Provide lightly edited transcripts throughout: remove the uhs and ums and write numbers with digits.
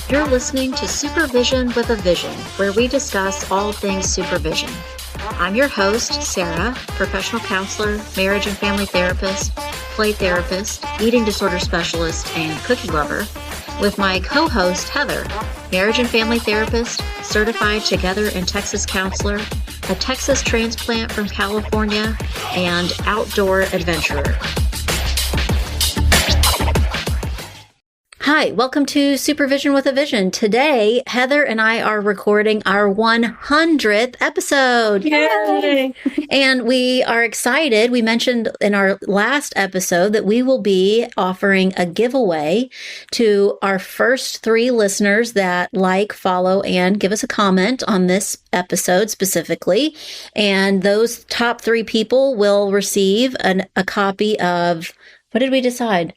You're listening to Supervision with a Vision, where we discuss all things supervision. I'm your host, Sarah, professional counselor, marriage and family therapist, play therapist, eating disorder specialist, and cookie lover, with my co-host, Heather, marriage and family therapist, certified Together in Texas counselor, a Texas transplant from California, and outdoor adventurer. Hi, welcome to Supervision with a Vision. Today, Heather and I are recording our 100th episode. Yay! And we are excited. We mentioned in our last episode that we will be offering a giveaway to our first 3 listeners that like, follow, and give us a comment on this episode specifically. And those top 3 people will receive a copy of, what did we decide?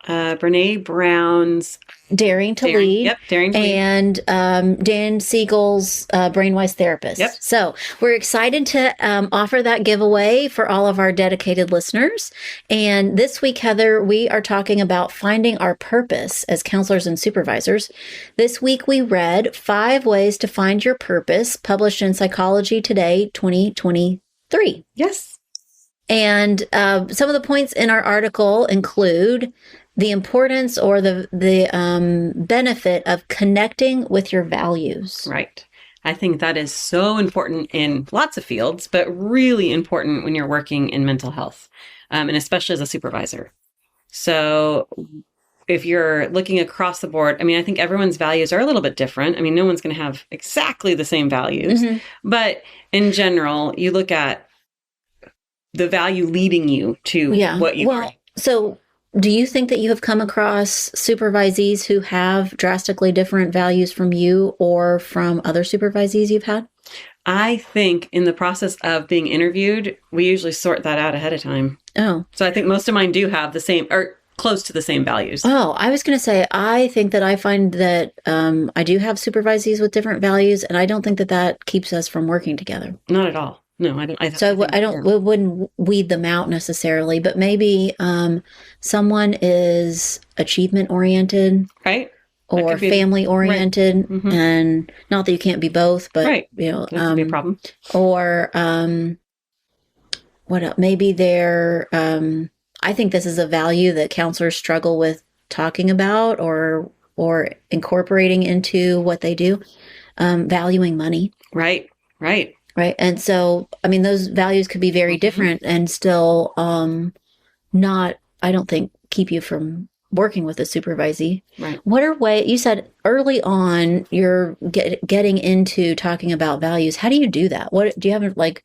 Brene Brown's Daring to Lead. Yep, Daring to Lead. And Dan Siegel's Brainwise Therapist. Yep. So we're excited to offer that giveaway for all of our dedicated listeners. And this week, Heather, we are talking about finding our purpose as counselors and supervisors. This week, we read 5 Ways to Find Your Purpose, published in Psychology Today 2023. Yes. And some of the points in our article include the importance or the benefit of connecting with your values. Right. I think that is so important in lots of fields, but really important when you're working in mental health, and especially as a supervisor. So if you're looking across the board, I mean, I think everyone's values are a little bit different. I mean, no one's going to have exactly the same values, but in general, you look at the value leading you to what you are. So do you think that you have come across supervisees who have drastically different values from you or from other supervisees you've had? I think in the process of being interviewed, we usually sort that out ahead of time. Oh. So I think most of mine do have the same or close to the same values. Oh, I was going to say, I think that I find that I do have supervisees with different values, and I don't think that that keeps us from working together. Not at all. No, I don't. We wouldn't weed them out necessarily, but maybe someone is achievement oriented, right, or family oriented, right. And not that you can't be both, but you know, that could be a problem. Or what else? Maybe they're. I think this is a value that counselors struggle with talking about or incorporating into what they do. Valuing money, right. Right. And so, I mean, those values could be very different and still not, I don't think, keep you from working with a supervisee. Right. What are ways, you said early on, you're getting into talking about values. How do you do that? What do you have like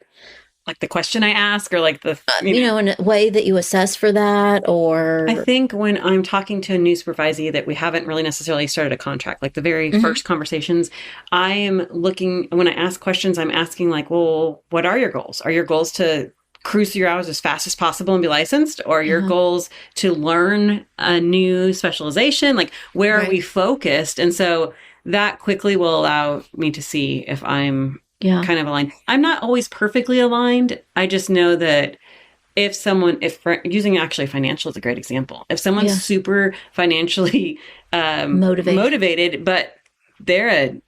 the question I ask or like the, in a way that you assess for that or? I think when I'm talking to a new supervisee that we haven't really necessarily started a contract, like the very first conversations, I am looking, when I ask questions, I'm asking like, well, what are your goals? Are your goals to cruise through your hours as fast as possible and be licensed? Or are your goals to learn a new specialization? Like where are we focused? And so that quickly will allow me to see if I'm kind of aligned. I'm not always perfectly aligned. I just know that if using actually financial is a great example. If someone's super financially motivated, but they're an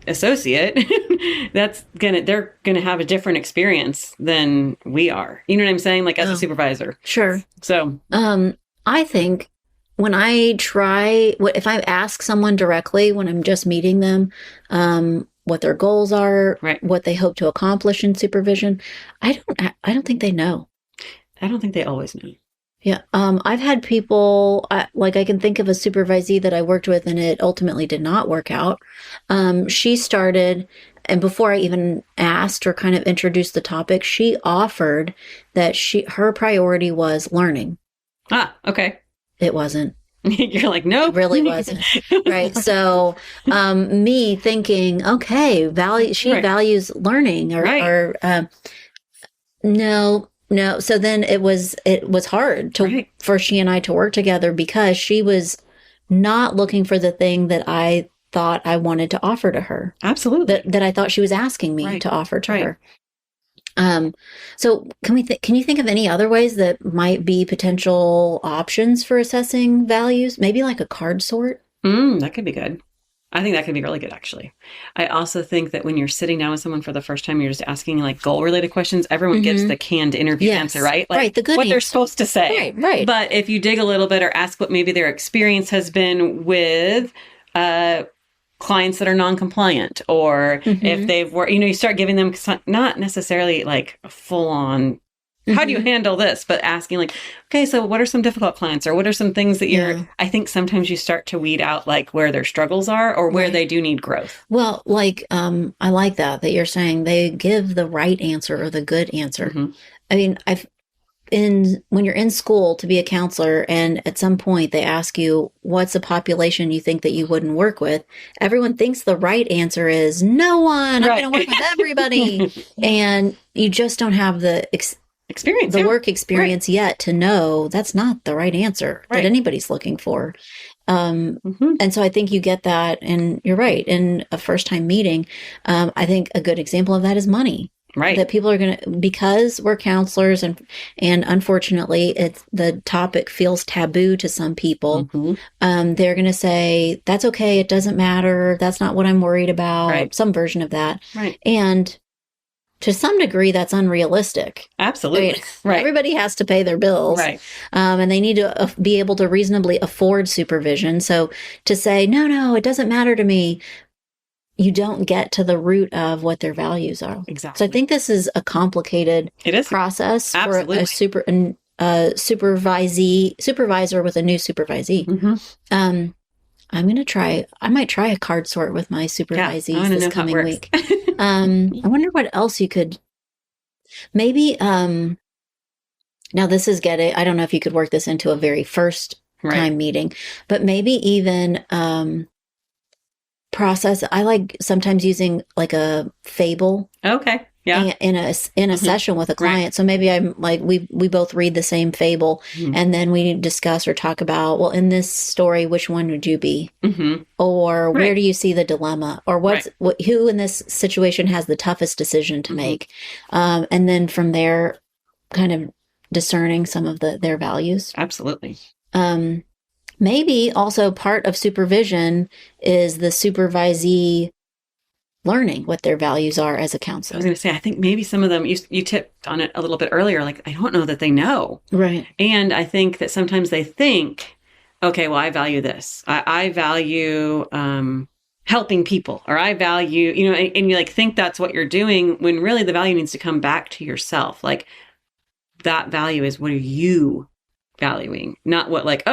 associate, they're gonna have a different experience than we are. You know what I'm saying? Like as a supervisor. Sure. So I think when if I ask someone directly when I'm just meeting them, what their goals are, what they hope to accomplish in supervision, I don't think they know. I don't think they always know. Yeah. I've had people, I can think of a supervisee that I worked with and it ultimately did not work out. She started, and before I even asked or kind of introduced the topic, she offered that her priority was learning. Ah, okay. It wasn't. You're like, no, it really wasn't. Right. So, me thinking, okay, she values learning no. So then it was hard for she and I to work together because she was not looking for the thing that I thought I wanted to offer to her. Absolutely. That I thought she was asking me to offer to her. So can you think of any other ways that might be potential options for assessing values? Maybe like a card sort? That could be good. I think that could be really good, actually. I also think that when you're sitting down with someone for the first time, you're just asking like goal related questions. Everyone gives the canned interview answer, right? Like the good what answer. They're supposed to say. Right. But if you dig a little bit or ask what maybe their experience has been with clients that are non-compliant, or if they've worked, you start giving them not necessarily like a full on, how do you handle this? But asking like, okay, so what are some difficult clients, or what are some things that I think sometimes you start to weed out like where their struggles are or where they do need growth. Well, like, I like that you're saying they give the right answer or the good answer. I mean, when you're in school to be a counselor and at some point they ask you, what's a population you think that you wouldn't work with? Everyone thinks the right answer is no one. I'm going to work with everybody. And you just don't have the experience, work experience yet to know that's not the right answer that anybody's looking for. And so I think you get that, and you're right. In a first time meeting, I think a good example of that is money. Right. That people are going to, because we're counselors and unfortunately the topic feels taboo to some people. They're going to say, that's okay. It doesn't matter. That's not what I'm worried about. Some version of that. Right. And to some degree, that's unrealistic. Absolutely. Right. Everybody has to pay their bills. Right. And they need to be able to reasonably afford supervision. So to say, no, it doesn't matter to me, you don't get to the root of what their values are. Exactly. So I think this is a complicated process for a supervisor with a new supervisee. I might try a card sort with my supervisees this coming week. I wonder what else you could, maybe, now this is I don't know if you could work this into a very first time meeting, but maybe even, process. I like sometimes using like a fable. Okay. Yeah. In a session with a client. So maybe I'm like, we both read the same fable and then we discuss or talk about, well, in this story, which one would you be? Or where do you see the dilemma? Or who in this situation has the toughest decision to make? And then from there, kind of discerning some of their values. Absolutely. Maybe also part of supervision is the supervisee learning what their values are as a counselor. I was going to say, I think maybe some of them, you tipped on it a little bit earlier, like, I don't know that they know. Right. And I think that sometimes they think, okay, well, I value this. I value helping people, or I value, and you like think that's what you're doing when really the value needs to come back to yourself. Like that value is, what are you valuing, not what like,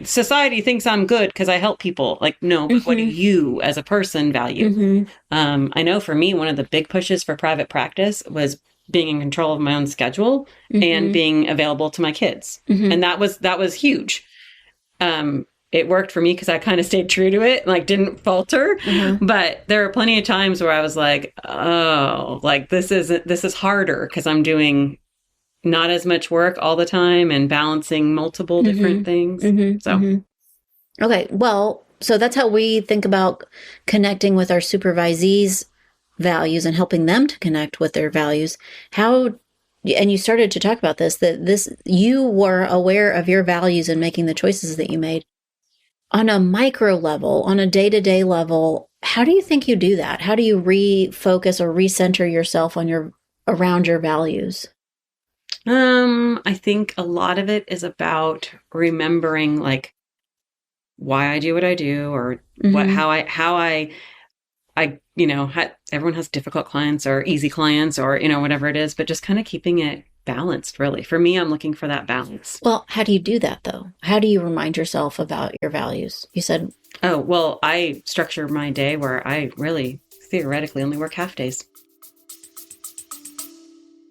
society thinks I'm good because I help people. Like, no, but what do you as a person value? I know for me, one of the big pushes for private practice was being in control of my own schedule and being available to my kids. And that was huge. It worked for me because I kind of stayed true to it, like didn't falter. But there are plenty of times where I was like, oh, like this is harder because I'm doing not as much work all the time and balancing multiple different things. Okay. Well, so that's how we think about connecting with our supervisees' values and helping them to connect with their values. And you started to talk about that you were aware of your values and making the choices that you made on a micro level, on a day-to-day level. How do you think you do that? How do you refocus or recenter yourself around your values? I think a lot of it is about remembering like why I do what I do, or how I everyone has difficult clients or easy clients or, whatever it is, but just kind of keeping it balanced, really. For me, I'm looking for that balance. Well, how do you do that though? How do you remind yourself about your values? You said, oh, well, I structure my day where I really theoretically only work half days.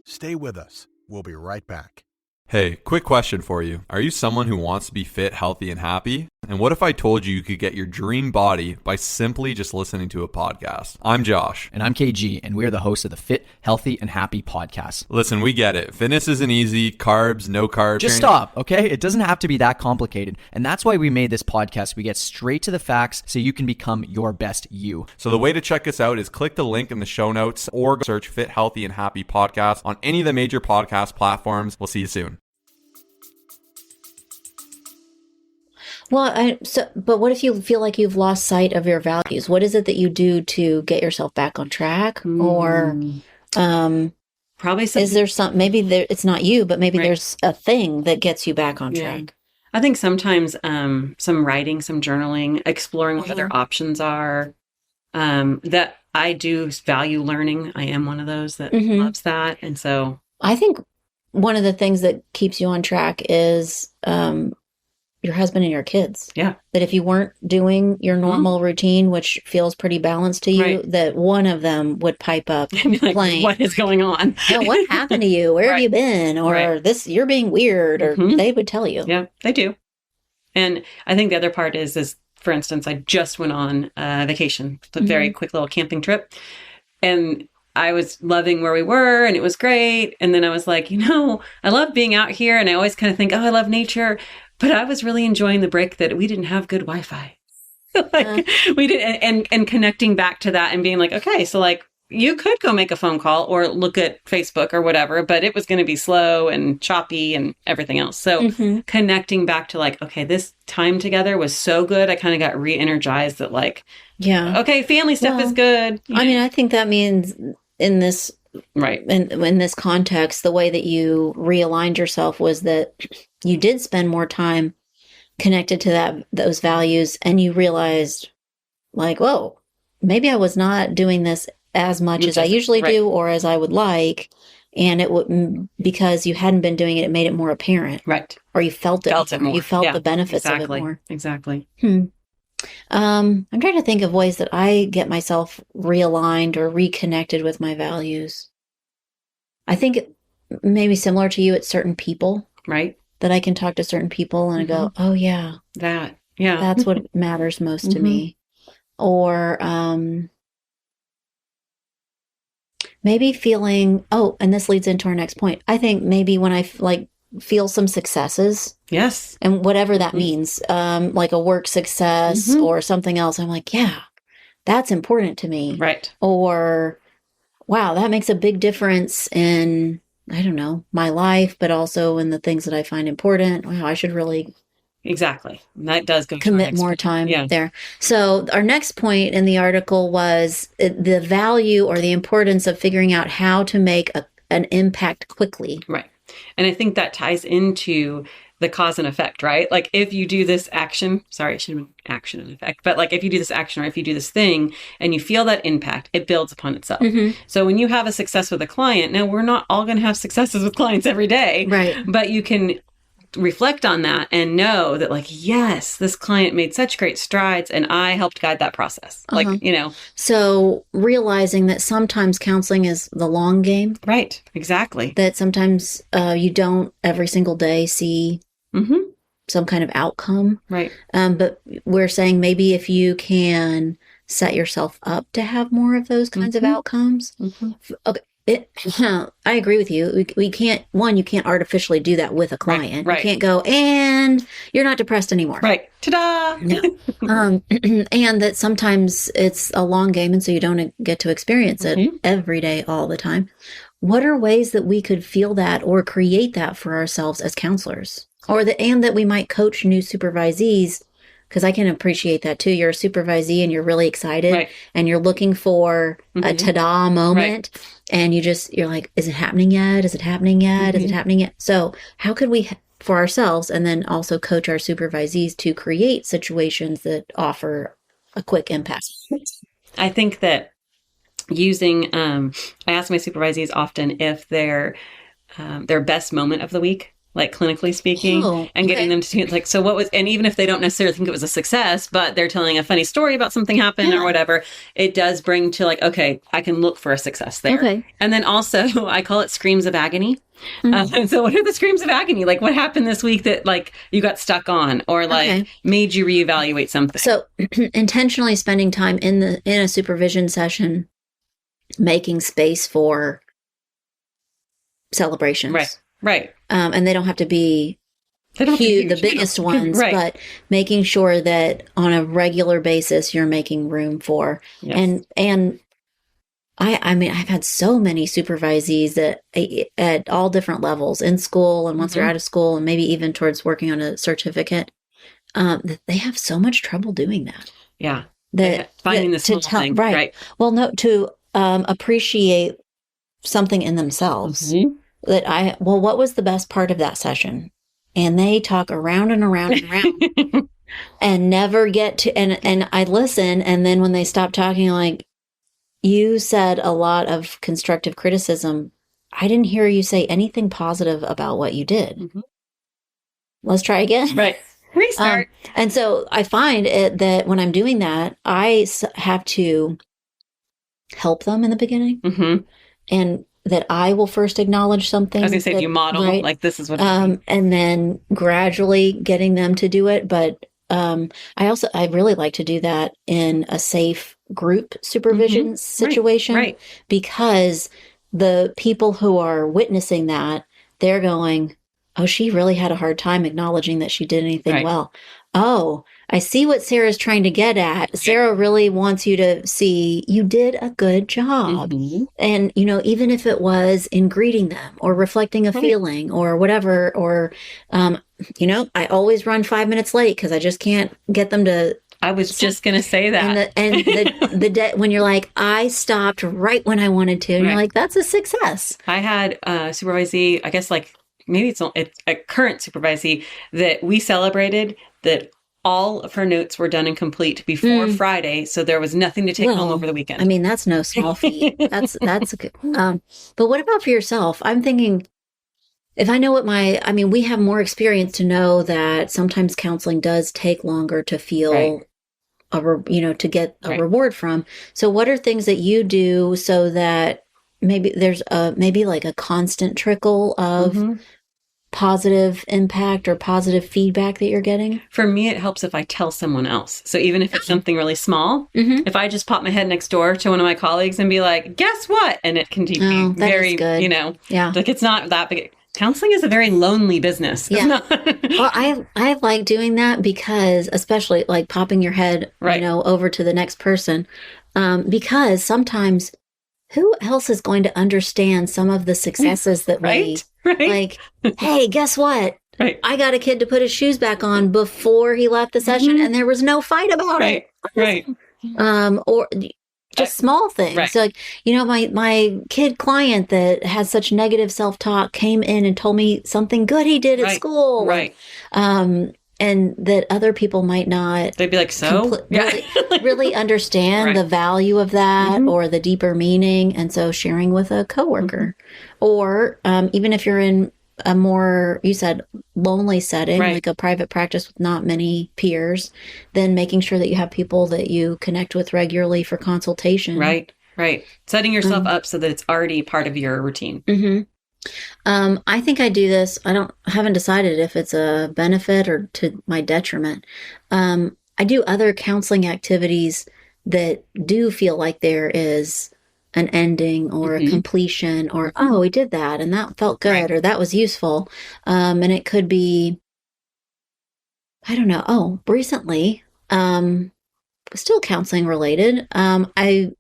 Stay with us. We'll be right back. Hey, quick question for you. Are you someone who wants to be fit, healthy, and happy? And what if I told you you could get your dream body by simply just listening to a podcast? I'm Josh. And I'm KG, and we're the hosts of the Fit, Healthy, and Happy podcast. Listen, we get it. Fitness isn't easy. Carbs, no carbs. Just stop, okay? It doesn't have to be that complicated. And that's why we made this podcast. We get straight to the facts so you can become your best you. So the way to check us out is click the link in the show notes or search Fit, Healthy, and Happy podcast on any of the major podcast platforms. We'll see you soon. Well, but what if you feel like you've lost sight of your values? What is it that you do to get yourself back on track? Or probably something. Is there it's not you, but maybe there's a thing that gets you back on track. I think sometimes some writing, some journaling, exploring what other options are. That I do value learning. I am one of those that loves that. And so I think one of the things that keeps you on track is your husband and your kids. Yeah. That if you weren't doing your normal routine, which feels pretty balanced to you, that one of them would pipe up playing. What is going on? What happened to you? Where have you been? Or this, you're being weird, or they would tell you. Yeah, they do. And I think the other part is for instance, I just went on vacation, a very quick little camping trip. And I was loving where we were and it was great. And then I was like, I love being out here. And I always kind of think, I love nature. But I was really enjoying the break that we didn't have good Wi-Fi. We did, and connecting back to that and being like, okay, so like you could go make a phone call or look at Facebook or whatever, but it was going to be slow and choppy and everything else. So connecting back to like, okay, this time together was so good. I kind of got re-energized that like, okay, family stuff is good. I mean, I think that means in this, in this context, the way that you realigned yourself was that you did spend more time connected to those values, and you realized like, whoa, maybe I was not doing this as much as I usually do or as I would like. And it would, because you hadn't been doing it, it made it more apparent. Right. Or you felt it more. You felt the benefits of it exactly. more. Exactly. I'm trying to think of ways that I get myself realigned or reconnected with my values. I think maybe similar to you, it's certain people. Right. That I can talk to certain people and I go, oh yeah. That's what matters most to me. Or maybe feeling, and this leads into our next point. I think maybe when I feel some successes. Yes. And whatever that means, like a work success or something else, I'm like, yeah, that's important to me. Right. Or, wow, that makes a big difference in, I don't know, my life, but also in the things that I find important. Wow, I should really that does go commit more time there. So our next point in the article was the value or the importance of figuring out how to make an impact quickly. Right. And I think that ties into the cause and effect, right? Like if you do this action, sorry, it should have been action and effect, but like if you do this action or if you do this thing and you feel that impact, it builds upon itself. So when you have a success with a client, now we're not all going to have successes with clients every day, right? But you can reflect on that and know that like, yes, this client made such great strides and I helped guide that process. Like, So realizing that sometimes counseling is the long game. Right. Exactly. That sometimes you don't every single day see some kind of outcome. Right. But we're saying maybe if you can set yourself up to have more of those kinds of outcomes. Okay. I agree with you. We can't, you can't artificially do that with a client. Right. You can't go, and you're not depressed anymore. Right. Ta-da! No. And that sometimes it's a long game, and so you don't get to experience it every day, all the time. What are ways that we could feel that or create that for ourselves as counselors? And that we might coach new supervisees, because I can appreciate that too. You're a supervisee and you're really excited and you're looking for a ta-da moment. And you're like, is it happening yet? Is it happening yet? Is it happening yet? So how could we, for ourselves, and then also coach our supervisees to create situations that offer a quick impact? I think that I ask my supervisees often if their best moment of the week like clinically speaking, and getting them to like, so what was, and even if they don't necessarily think it was a success, but they're telling a funny story about something happened or whatever, it does bring to like, okay, I can look for a success there. Okay. And then also I call it screams of agony. And so what are the screams of agony? Like what happened this week that like you got stuck on or like made you reevaluate something? So intentionally spending time in a supervision session, making space for celebrations. Right. And they don't have to be huge, the biggest ones, but making sure that on a regular basis you're making room for. And I mean, I've had so many supervisees that at all different levels in school and once they're out of school and maybe even towards working on a certificate, they have so much trouble doing that. Yeah. Finding the small thing. Right. Well, no, to appreciate something in themselves. That what was the best part of that session? And they talk around and around and around and never get to, and I listen. And then when they stop talking, like, you said a lot of constructive criticism. I didn't hear you say anything positive about what you did. Let's try again. Right. Restart. And so I find that when I'm doing that, I have to help them in the beginning. And that I will first acknowledge something. I was going to say, if you model, like this is what and then gradually getting them to do it. But I really like to do that in a safe group supervision situation, because the people who are witnessing that, they're going, oh, she really had a hard time acknowledging that she did anything well. Oh, I see what Sarah's trying to get at. Sarah really wants you to see you did a good job. And, you know, even if it was in greeting them or reflecting a feeling or whatever, or, you know, I always run 5 minutes late because I just can't get them to. I was just going to say that. And the when you're like, I stopped right when I wanted to. And you're like, that's a success. I had a supervisee, I guess like maybe it's a current supervisee that we celebrated that all of her notes were done and complete before Friday, so there was nothing to take home over the weekend. I mean, that's no small feat. That's a good. But what about for yourself? I'm thinking, if I know what we have more experience to know that sometimes counseling does take longer to feel, to get a reward from. So, what are things that you do so that maybe there's maybe like a constant trickle of positive impact or positive feedback that you're getting? For me, it helps if I tell someone else. So even if it's something really small, if I just pop my head next door to one of my colleagues and be like, guess what? And it can be very, like it's not that big. Counseling is a very lonely business. Yeah. Well, I like doing that because, especially like popping your head, over to the next person, because sometimes who else is going to understand some of the successes that we like, hey, guess what? I got a kid to put his shoes back on before he left the session and there was no fight about it. Or just small things. So, like, you know, my kid client that has such negative self-talk came in and told me something good he did at school. And that other people might not. They'd be like, really understand the value of that or the deeper meaning. And so sharing with a coworker or even if you're in a more, you said, lonely setting, like a private practice with not many peers, then making sure that you have people that you connect with regularly for consultation. Right. Setting yourself up so that it's already part of your routine. I think I do this. I haven't decided if it's a benefit or to my detriment. I do other counseling activities that do feel like there is an ending or a completion or, oh, we did that and that felt good or that was useful. And it could be, I don't know. Oh, recently, still counseling related. I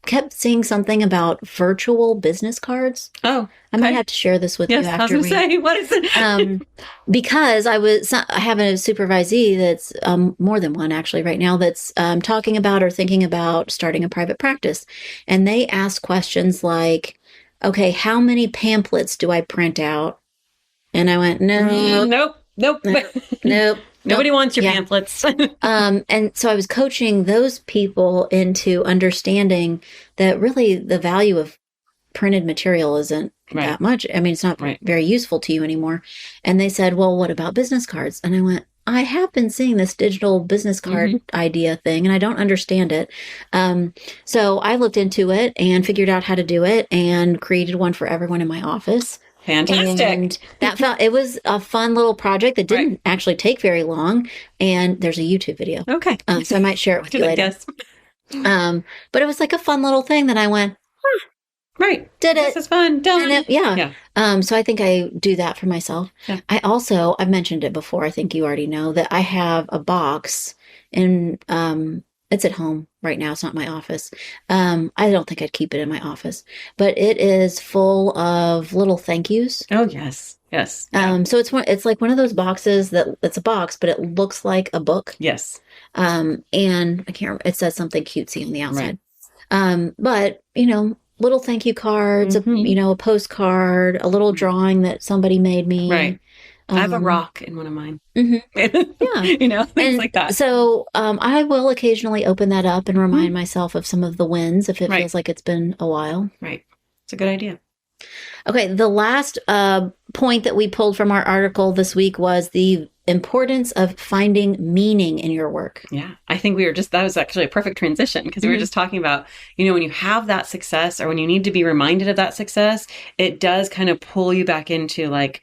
kept seeing something about virtual business cards. Oh, I might have to share this with you after. I was going to say, what is it? Because I have a supervisee that's more than one actually right now that's talking about or thinking about starting a private practice. And they ask questions like, okay, how many pamphlets do I print out? And I went, nope. Nobody wants your pamphlets. And so I was coaching those people into understanding that really the value of printed material isn't that much. I mean, it's not Right. very useful to you anymore. And they said, well, what about business cards? And I went, I have been seeing this digital business card idea thing, and I don't understand it. So I looked into it and figured out how to do it and created one for everyone in my office. Fantastic. And it was a fun little project that didn't actually take very long. And there's a YouTube video. Okay. So I might share it with you Good later. guess. But it was like a fun little thing that I went, Right. did it. This is fun. Done. And yeah. Yeah. So I think I do that for myself. Yeah. I've mentioned it before. I think you already know that I have a box and, it's at home right now. It's not my office. I don't think I'd keep it in my office, but it is full of little thank yous. Oh, yes. Yes. So it's like one of those boxes it's a box, but it looks like a book. Yes. And I can't remember, it says something cutesy on the outside. But little thank you cards, a postcard, a little drawing that somebody made me. Right. I have a rock in one of mine. Yeah. Things like that. So I will occasionally open that up and remind myself of some of the wins if it feels like it's been a while. Right. It's a good idea. Okay. The last point that we pulled from our article this week was the importance of finding meaning in your work. Yeah. I think that was actually a perfect transition because we were just talking about, when you have that success or when you need to be reminded of that success, it does kind of pull you back into like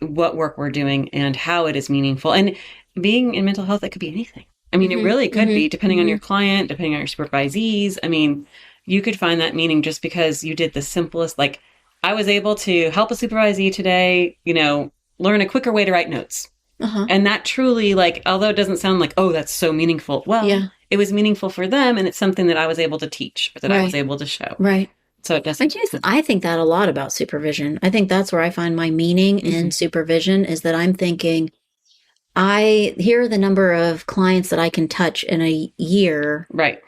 what work we're doing and how it is meaningful. And being in mental health, it could be anything. I mean, it really could be depending on your client, depending on your supervisees. I mean, you could find that meaning just because you did the simplest, like I was able to help a supervisee today, learn a quicker way to write notes. And that truly, like, although it doesn't sound like, oh, that's so meaningful. Well, it was meaningful for them. And it's something that I was able to teach or that I was able to show. Right. So it doesn't. I think that a lot about supervision. I think that's where I find my meaning in supervision is that I'm thinking, here are the number of clients that I can touch in a year. Right.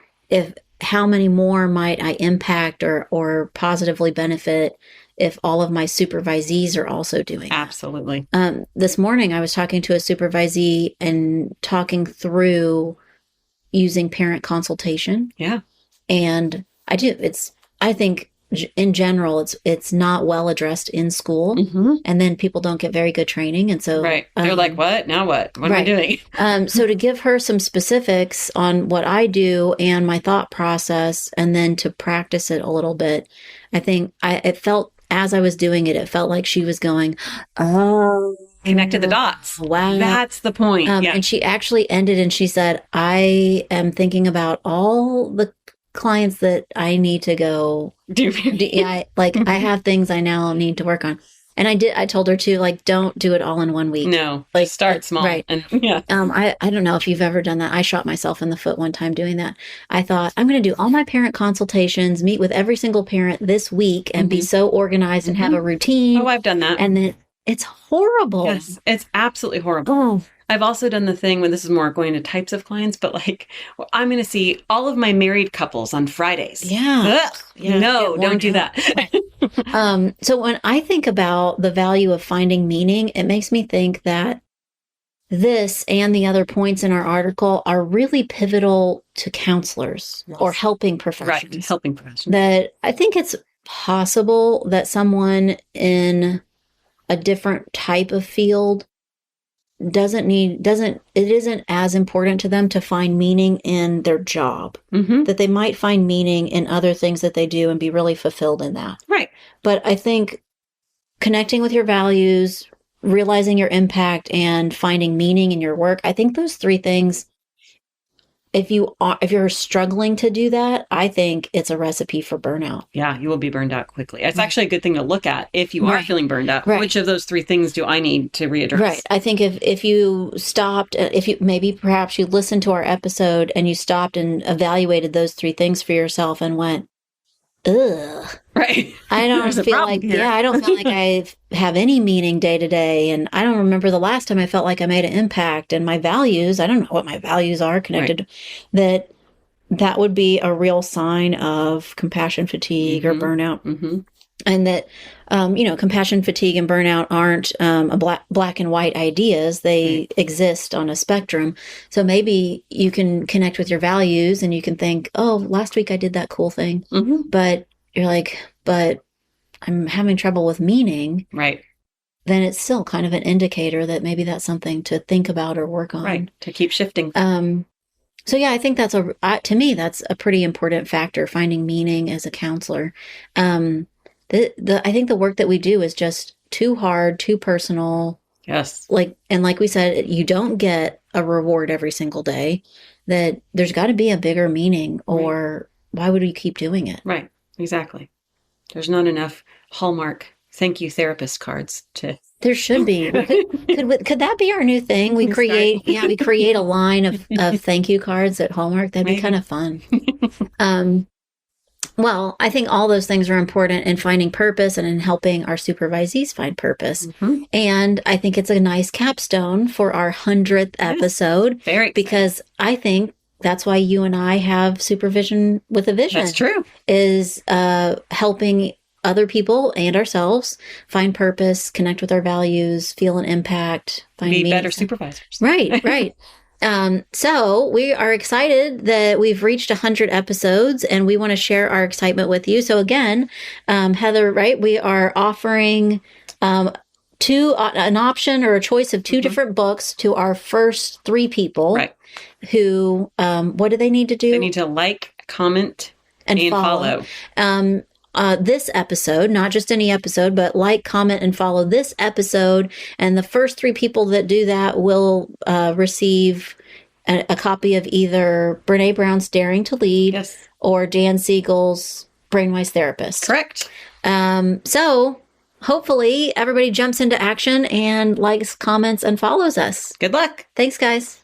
How many more might I impact or positively benefit if all of my supervisees are also doing that? Absolutely. This morning I was talking to a supervisee and talking through using parent consultation. Yeah. And I think in general, it's not well addressed in school, and then people don't get very good training. And so, they're like, what? Now what? What am I doing? So to give her some specifics on what I do and my thought process, and then to practice it a little bit, I think it felt as I was doing it, it felt like she was going, oh, connected the dots. Wow. That's the point. And she actually ended and she said, I am thinking about all the clients that I need to go I have things I now need to work on. And I told her to don't do it all in 1 week. No, start small. Right. And, I don't know if you've ever done that. I shot myself in the foot one time doing that. I thought I'm going to do all my parent consultations, meet with every single parent this week and be so organized and have a routine. Oh, I've done that. And then it's horrible. Yes, it's absolutely horrible. Oh. I've also done the thing when this is more going to types of clients, but I'm going to see all of my married couples on Fridays. Yeah. No, don't do that. So when I think about the value of finding meaning, it makes me think that this and the other points in our article are really pivotal to counselors or helping professions. Right, helping professions. That I think it's possible that someone in a different type of field it isn't as important to them to find meaning in their job, that they might find meaning in other things that they do and be really fulfilled in that. Right. But I think connecting with your values, realizing your impact, and finding meaning in your work, I think those three things, if you're struggling to do that, I think it's a recipe for burnout. Yeah, you will be burned out quickly. It's actually a good thing to look at if you are feeling burned out. Right. Which of those three things do I need to readdress? Right. I think if you stopped, perhaps you listened to our episode and you stopped and evaluated those three things for yourself and went, ugh. Right. I don't feel like, I don't feel like I have any meaning day to day. And I don't remember the last time I felt like I made an impact, and my values, I don't know what my values are connected, that would be a real sign of compassion fatigue or burnout. And that, compassion fatigue and burnout aren't black and white ideas. They exist on a spectrum. So maybe you can connect with your values and you can think, oh, last week I did that cool thing. But you're like, but I'm having trouble with meaning, Right. then it's still kind of an indicator that maybe that's something to think about or work on. Right. To keep shifting. So yeah, I think that's to me, that's a pretty important factor, finding meaning as a counselor. I think the work that we do is just too hard, too personal. Yes. Like we said, you don't get a reward every single day, that there's got to be a bigger meaning, or why would we keep doing it? Right. Exactly. There's not enough Hallmark thank you therapist cards to. There should be. Could that be our new thing? We create a line of thank you cards at Hallmark. That'd be kind of fun. Well, I think all those things are important in finding purpose and in helping our supervisees find purpose. Mm-hmm. And I think it's a nice capstone for our 100th episode. Very. Because I think that's why you and I have Supervision with a Vision. That's true. Is helping other people and ourselves find purpose, connect with our values, feel an impact, be better supervisors. Right. So we are excited that we've reached 100 episodes, and we want to share our excitement with you. So again, Heather, right, we are offering an option or a choice of 2 different books to our first 3 people. Right. Who, what do they need to do? They need to like, comment, and follow. This episode, not just any episode, but like, comment, and follow this episode. And the first 3 people that do that will receive a copy of either Brene Brown's Daring to Lead or Dan Siegel's Brainwise Therapist. Correct. So hopefully everybody jumps into action and likes, comments, and follows us. Good luck. Thanks, guys.